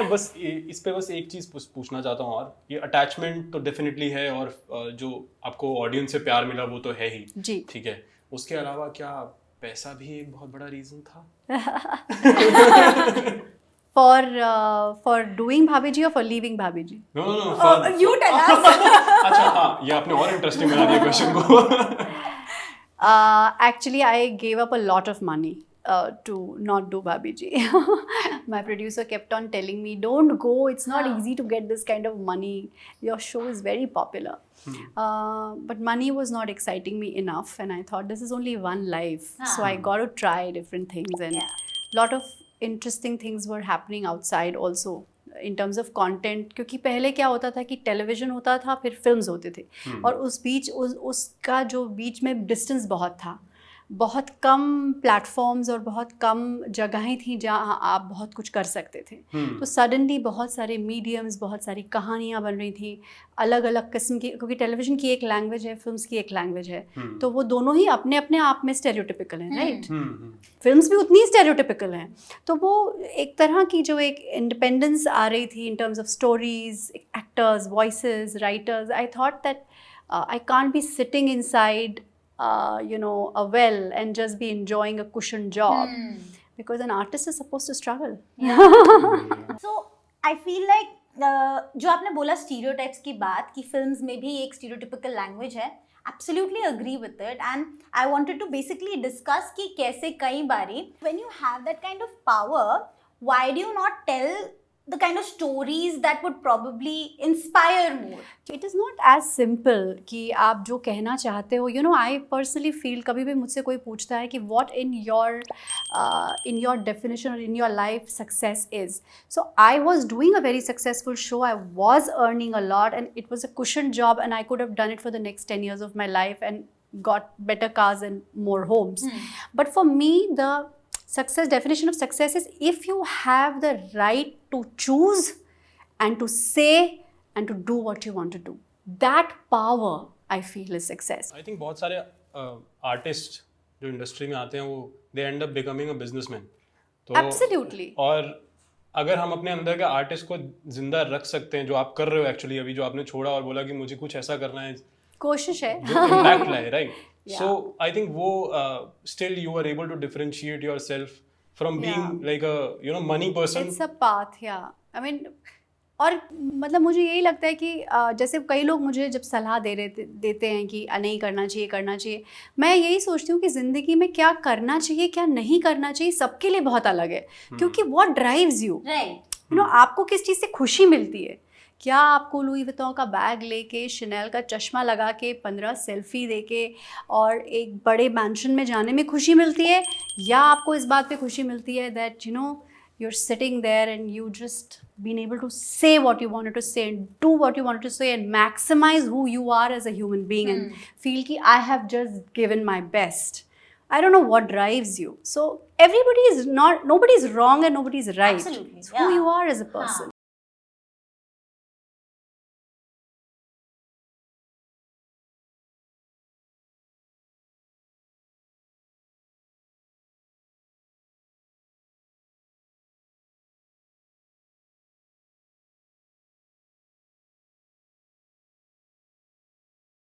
मैं बस इस पे बस एक चीज पूछना चाहता हूँ, और ये अटैचमेंट तो डेफिनेटली है, और जो आपको ऑडियंस से प्यार मिला वो तो है ही जी। ठीक है, उसके अलावा क्या पैसा भी एक बहुत बड़ा रीजन था? For doing भाभी जी और for leaving bhabhi ji? No You tell us. अच्छा हाँ, ये आपने और इंटरेस्टिंग बना दिया क्वेश्चन को। Actually, I gave up a lot of money to not do Bhabhi Ji. My producer kept on telling me, don't go, it's not easy to get this kind of money. Your show is very popular. But money was not exciting me enough, and I thought this is only one life. So I got to try different things, and lot of interesting things were happening outside also. In terms of content, क्योंकि पहले क्या होता था कि television होता था, फिर films होते थे, और उस बीच उसका जो बीच में डिस्टेंस बहुत था, बहुत कम प्लेटफॉर्म्स और बहुत कम जगहें थी जहाँ आप बहुत कुछ कर सकते थे। तो सडनली बहुत सारे मीडियम्स, बहुत सारी कहानियाँ बन रही थी अलग अलग किस्म की, क्योंकि टेलीविज़न की एक लैंग्वेज है, फिल्म्स की एक लैंग्वेज है, तो वो दोनों ही अपने अपने आप में स्टेरियोटिपिकल हैं, राइट? फिल्म्स भी उतनी स्टेरियोटिपिकल हैं। तो वो एक तरह की जो एक इंडिपेंडेंस आ रही थी in terms of stories, actors, voices, writers, I thought that I can't be sitting inside a well and just be enjoying a cushion job, because an artist is supposed to struggle. So I feel like जो आपने बोला stereotypes की बात, कि films में भी एक stereotypical language है, absolutely agree with it, and I wanted to basically discuss कि कैसे कई बारी when you have that kind of power, why do you not tell the kind of stories that would probably inspire more? It is not as simple कि आप जो कहना चाहते हो, I personally feel, कभी भी मुझसे कोई पूछता है कि what in your definition or in your life success is. So I was doing a very successful show, I was earning a lot, and it was a cushion job, and I could have done it for the next 10 years of my life and got better cars and more homes. But for me, the definition of success is if you have the right to choose and to say and to do what you want to do. That power, I feel, is success. I think बहुत सारे artist जो industry में आते हैं वो they end up becoming a businessman. तो Absolutely. और अगर हम अपने अंदर के आर्टिस्ट को जिंदा रख सकते हैं, जो आप कर रहे हो एक्चुअली, अभी जो आपने छोड़ा और बोला कि मुझे कुछ ऐसा करना है, कोशिश है, जो इम्पैक्ट लाए, राइट? So I think वो still you are able to differentiate yourself from being like a money person. It's a path, yeah. I mean, और मतलब मुझे यही लगता है कि जैसे कई लोग मुझे जब सलाह देते हैं कि नहीं करना चाहिए, मैं यही सोचती हूँ कि ज़िंदगी में क्या करना चाहिए, क्या नहीं करना चाहिए, सबके लिए बहुत अलग है, क्योंकि what drives you, आपको किस चीज़ से खुशी मिलती है? क्या आपको लुई विटॉन का बैग लेके, शनेल का चश्मा लगा के, 15 सेल्फी देके और एक बड़े मैंशन में जाने में खुशी मिलती है, या आपको इस बात पे खुशी मिलती है that you're sitting there and you just been able to say what you wanted to say and do what you wanted to say and maximize who you are as a human being and feel ki I have just given my best. I don't know what drives you. So nobody is wrong and nobody is right. Absolutely, It's who you are as a person.